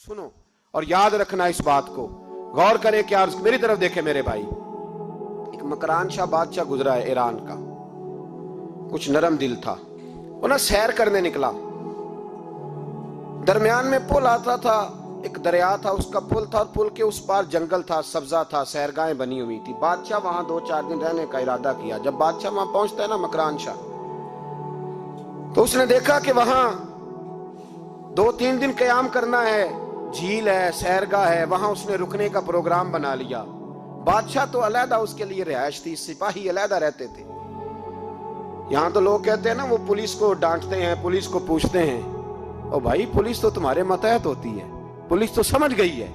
सुनो और याद रखना इस बात को, गौर करें क्या, मेरी तरफ देखे मेरे भाई। एक मकरान शाह बादशाह गुजरा है ईरान का, कुछ नरम दिल था। वो ना सैर करने निकला, दरमियान में पुल आता था, एक दरिया था, उसका पुल था और पुल के उस पार जंगल था, सब्जा था, सैरगाहें बनी हुई थी। बादशाह वहां 2-4 दिन रहने का इरादा किया। जब बादशाह वहां पहुंचता है ना मकरान शाह, तो उसने देखा कि वहां 2-3 दिन क़याम करना है, झील है, सैरगाह है, वहां उसने रुकने का प्रोग्राम बना लिया। बादशाह तो अलहदा उसके लिए रिहाइश थी, सिपाही अलहदा रहते थे। यहां तो लोग कहते हैं ना, वो पुलिस को डांटते हैं, पुलिस को पूछते हैं, ओ भाई पुलिस तो तुम्हारे मतहत होती है, पुलिस तो समझ गई है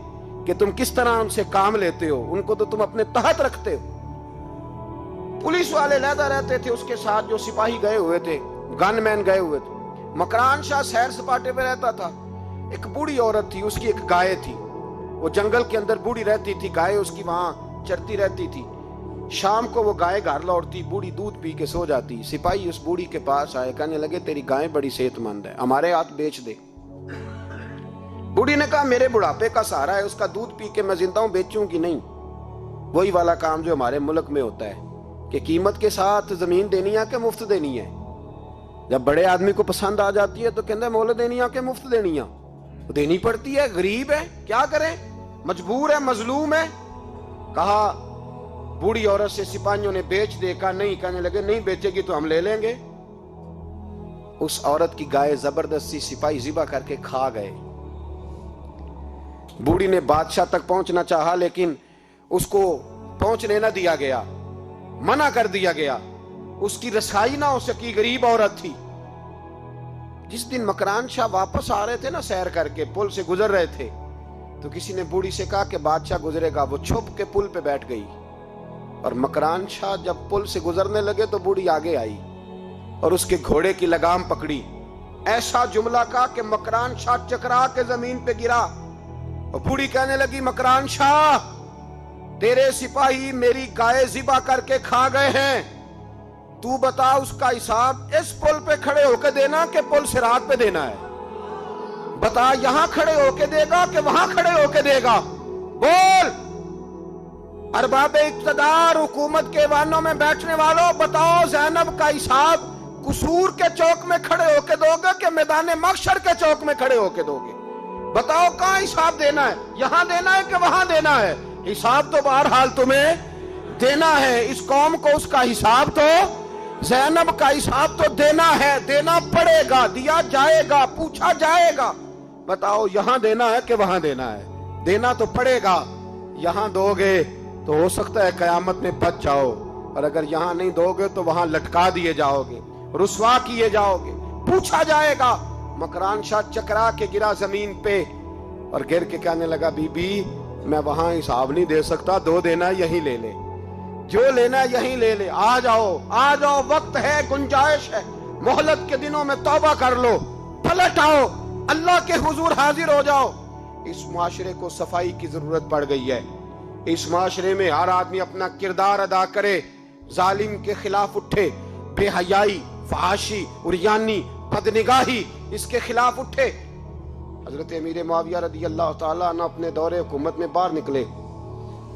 कि तुम किस तरह उनसे काम लेते हो, उनको तो तुम अपने तहत रखते हो। पुलिस वाले अलहदा रहते थे, उसके साथ जो सिपाही गए हुए थे, गनमैन गए हुए थे। मकरान शाह सैर सपाटे पे रहता था। एक बूढ़ी औरत थी, उसकी एक गाय थी, वो जंगल के अंदर बूढ़ी रहती थी, गाय उसकी वहां चरती रहती थी। शाम को वो गाय घर लौटती, बूढ़ी दूध पी के सो जाती। सिपाही उस बूढ़ी के पास आए, कहने लगे तेरी गाय बड़ी सेहतमंद है, हमारे हाथ बेच दे। बूढ़ी ने कहा मेरे बुढ़ापे का सहारा है, उसका दूध पी के मैं जिंदा हूं, बेचूंगी नहीं। वही वाला काम जो हमारे मुल्क में होता है कि कीमत के साथ जमीन देनी है कि मुफ्त देनी है। जब बड़े आदमी को पसंद आ जाती है तो कहते हैं मोल देनी है कि मुफ्त देनी है, तो देनी पड़ती है, गरीब है, क्या करें, मजबूर है, मजलूम है। कहा बूढ़ी औरत से सिपाहियों ने बेच दे, कहा नहीं, कहने लगे नहीं बेचेगी तो हम ले लेंगे। उस औरत की गाय जबरदस्ती सिपाही ज़िबा करके खा गए। बूढ़ी ने बादशाह तक पहुंचना चाहा, लेकिन उसको पहुंचने न दिया गया, मना कर दिया गया, उसकी रसाई ना हो सकी, गरीब औरत थी। जिस दिन मकरान शाह वापस आ रहे थे ना, सैर करके पुल से गुजर रहे थे, तो किसी ने बूढ़ी से कहा कि बादशाह गुजरेगा। वो छुप के पुल पे बैठ गई और मकरान शाह जब पुल से गुजरने लगे तो बूढ़ी आगे आई और उसके घोड़े की लगाम पकड़ी। ऐसा जुमला कहा कि मकरान शाह चकरा के जमीन पे गिरा और बूढ़ी कहने लगी मकरान शाह, तेरे सिपाही मेरी गाय ज़िबा करके खा गए हैं, तू बता उसका हिसाब इस पुल पे खड़े होके देना कि पुल सिरात पे देना है। बता यहां खड़े होके देगा कि वहां खड़े होके देगा, बोल। अरबाबे इक्तदार, हुकूमत के वानों में बैठने वालों, बताओ ज़ैनब का हिसाब कसूर के चौक में खड़े होके दोगे कि मैदान महशर के चौक में खड़े होके दोगे? बताओ कहां हिसाब देना है, यहां देना है कि वहां देना है? हिसाब तो बहरहाल तुम्हें देना है। इस कौम को उसका हिसाब तो, ज़ैनब का हिसाब तो देना है, देना पड़ेगा, दिया जाएगा, पूछा जाएगा। बताओ यहां देना है कि वहां देना है? देना तो पड़ेगा। यहां दोगे तो हो सकता है कयामत में बच जाओ, और अगर यहां नहीं दोगे तो वहां लटका दिए जाओगे, रुसवा किए जाओगे, पूछा जाएगा। मकरान शाह चकरा के गिरा जमीन पे और गिर के कहने लगा बीबी मैं वहां हिसाब नहीं दे सकता, दो देना यही ले ले, जो लेना यहीं ले ले, आ जाओ, आ जाओ, वक्त है, गुंजाइश है, मोहलत के दिनों में तौबा कर लो, पलट आओ, अल्लाह के हुजूर हाजिर हो जाओ। इस मुआशरे को सफाई की जरूरत पड़ गई है। इस मुआशरे में हर आदमी अपना किरदार अदा करे, जालिम के खिलाफ उठे, बेहयाई, फहाशी, उरियानी, बदनिगाही, इसके खिलाफ उठे। हजरत अमीर मुआविया रदी अल्लाह ताला अन्हु अपने दौरे हुकूमत में बाहर निकले।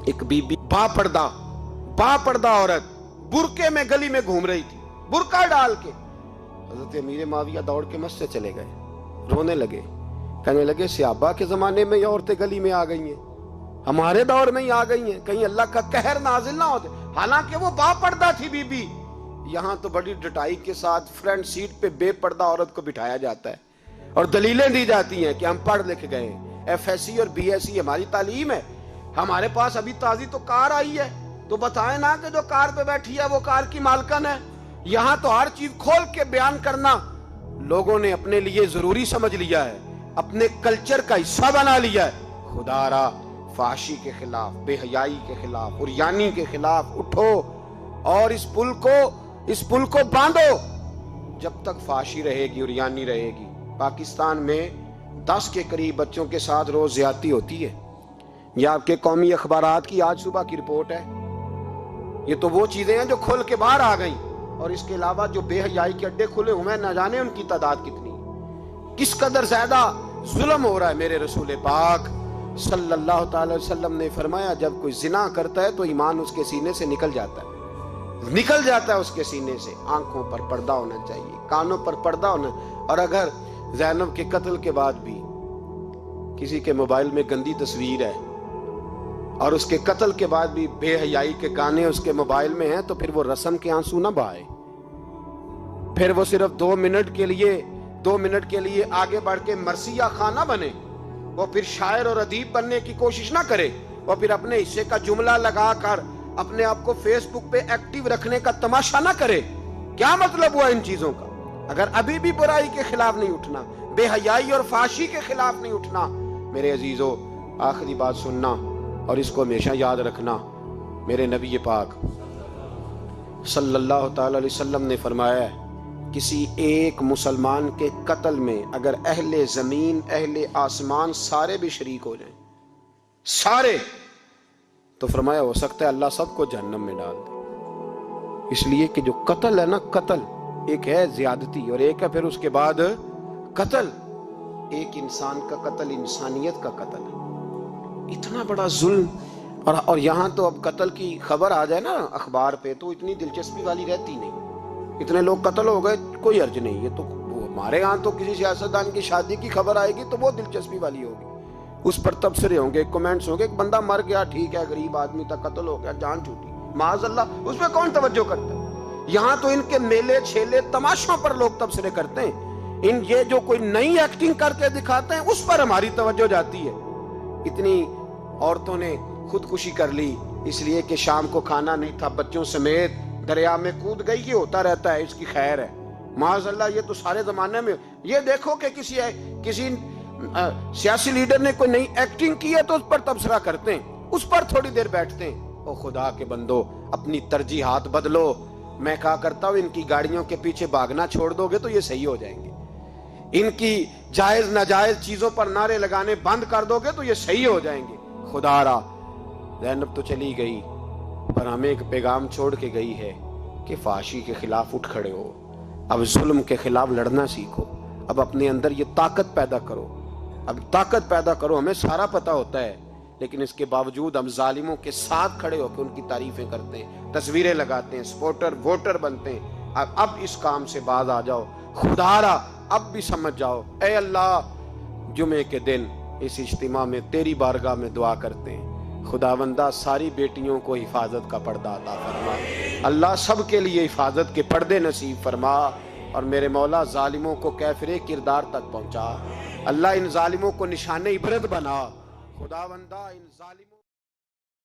एक बीबी बापर्दा औरत बुरके में गली में घूम रही थी, बुरका डाल के। हजरत अमीर मुआविया दौड़ के मस्जिद चले गए, रोने लगे, कहने लगे सहाबा के जमाने में ये औरतें गली में आ गई हैं, हमारे दौर में ही आ गई हैं, कहीं अल्लाह का कहर नाजिल ना होते। हालांकि वो बापर्दा थी बीबी। यहाँ तो बड़ी डटाई के साथ फ्रंट सीट पे बेपर्दा औरत को बिठाया जाता है और दलीलें दी जाती हैं कि हम पढ़ लिख गए, FSC और BSc हमारी तालीम है, हमारे पास अभी ताजी तो कार आई है, तो बताएं ना कि जो कार पे बैठी है वो कार की मालकन है। यहाँ तो हर चीज खोल के बयान करना लोगों ने अपने लिए जरूरी समझ लिया है, अपने कल्चर का हिस्सा बना लिया है। खुदारा फाशी के खिलाफ, बेहयाई के खिलाफ, उरियानी के खिलाफ उठो और इस पुल को बांधो। जब तक फाशी रहेगी, उरियानी रहेगी। पाकिस्तान में 10 के करीब बच्चों के साथ रोज ज्यादती होती है। यह आपके कौमी अखबारात की आज सुबह की रिपोर्ट है। ये तो वो चीजें हैं जो खुल के बाहर आ गई, और इसके अलावा जो बेहयाई के अड्डे खुले हुए हैं, न जाने उनकी तादाद कितनी, किस कदर ज्यादा ظلم ہو رہا ہے۔ میرے رسول پاک صلی اللہ تعالی وسلم نے فرمایا جب کوئی زنا کرتا ہے تو ایمان اس کے سینے سے نکل جاتا ہے اس کے سینے سے۔ آنکھوں پر پردہ ہونا چاہیے، کانوں پر پردہ ہونا۔ اور اگر زینب کے قتل کے بعد بھی کسی کے موبائل میں گندی تصویر ہے اور اس کے قتل کے بعد بھی بے حیائی کے گانے اس کے موبائل میں ہیں تو پھر وہ رسم کے آنسو نہ بہائے، پھر وہ صرف 2 منٹ کے لیے آگے بڑھ کے مرثیہ خان نہ بنے، وہ پھر شاعر اور ادیب بننے کی کوشش نہ کرے، وہ پھر اپنے حصے کا جملہ لگا کر اپنے آپ کو فیس بک پہ ایکٹیو رکھنے کا تماشا نہ کرے۔ کیا مطلب ہوا ان چیزوں کا؟ اگر ابھی بھی برائی کے خلاف نہیں اٹھنا، بے حیائی اور فحاشی کے خلاف نہیں اٹھنا، میرے عزیزو آخری بات سننا اور اس کو ہمیشہ یاد رکھنا۔ میرے نبی پاک صلی اللہ تعالی علیہ وسلم نے فرمایا ہے کسی ایک مسلمان کے قتل میں اگر اہل زمین اہل آسمان سارے بھی شریک ہو جائیں، سارے، تو فرمایا ہو سکتا ہے اللہ سب کو جہنم میں ڈال دے۔ اس لیے کہ جو قتل ہے نا، قتل ایک ہے زیادتی اور ایک ہے پھر اس کے بعد قتل۔ ایک انسان کا قتل انسانیت کا قتل ہے، اتنا بڑا ظلم۔ اور یہاں تو اب قتل کی خبر آ جائے نا اخبار پہ تو اتنی دلچسپی والی رہتی نہیں، اتنے لوگ قتل ہو گئے کوئی عرض نہیں۔ یہ تو ہمارے ہاں تو کسی سیاستدان کی شادی کی خبر آئے گی تو بہت دلچسپی والی ہوگی، اس پر تبصرے ہوں گے، کمنٹس ہوں گے، ایک بندہ مر گیا ٹھیک ہے، غریب آدمی تھا، قتل ہو گیا، جان چھوٹی، معاذ اللہ، اس پہ کون توجہ کرتا ہے؟ یہاں تو ان کے میلے چھیلے تماشوں پر لوگ تبصرے کرتے ہیں، یہ جو کوئی نئی ایکٹنگ کر کے دکھاتے ہیں اس پر ہماری توجہ جاتی ہے۔ اتنی عورتوں نے خودکشی کر لی اس لیے کہ شام کو کھانا نہیں تھا، بچوں سمیت دریا میں کود گئی، یہ ہوتا رہتا ہے، اس کی خیر ہے، معاذ اللہ۔ یہ تو سارے زمانے میں، یہ دیکھو کہ کسی سیاسی لیڈر نے کوئی نئی ایکٹنگ کی ہے تو اس پر تبصرہ کرتے ہیں، اس پر تھوڑی دیر بیٹھتے ہیں۔ او خدا کے بندو، اپنی ترجیحات بدلو۔ میں کہا کرتا ہوں ان کی گاڑیوں کے پیچھے بھاگنا چھوڑ دو گے تو یہ صحیح ہو جائیں گے، ان کی جائز ناجائز چیزوں پر نعرے لگانے بند کر دو گے تو یہ صحیح ہو جائیں گے۔ خدا را زینب تو چلی گئی پر ہمیں ایک پیغام چھوڑ کے گئی ہے کہ فحاشی کے خلاف اٹھ کھڑے ہو، اب ظلم کے خلاف لڑنا سیکھو، اب اپنے اندر یہ طاقت پیدا کرو، اب طاقت پیدا کرو۔ ہمیں سارا پتہ ہوتا ہے لیکن اس کے باوجود ہم ظالموں کے ساتھ کھڑے ہو کے ان کی تعریفیں کرتے ہیں، تصویریں لگاتے ہیں، سپورٹر ووٹر بنتے ہیں۔ اب اس کام سے باز آ جاؤ، خدا را اب بھی سمجھ جاؤ۔ اے اللہ، جمعے کے دن اس اجتماع میں تیری بارگاہ میں دعا کرتے ہیں، خداوندہ ساری بیٹیوں کو حفاظت کا پردہ عطا فرما، اللہ سب کے لیے حفاظت کے پردے نصیب فرما، اور میرے مولا ظالموں کو کیفر کردار تک پہنچا۔ اللہ ان ظالموں کو نشان عبرت بنا، خداوندہ ان ظالموں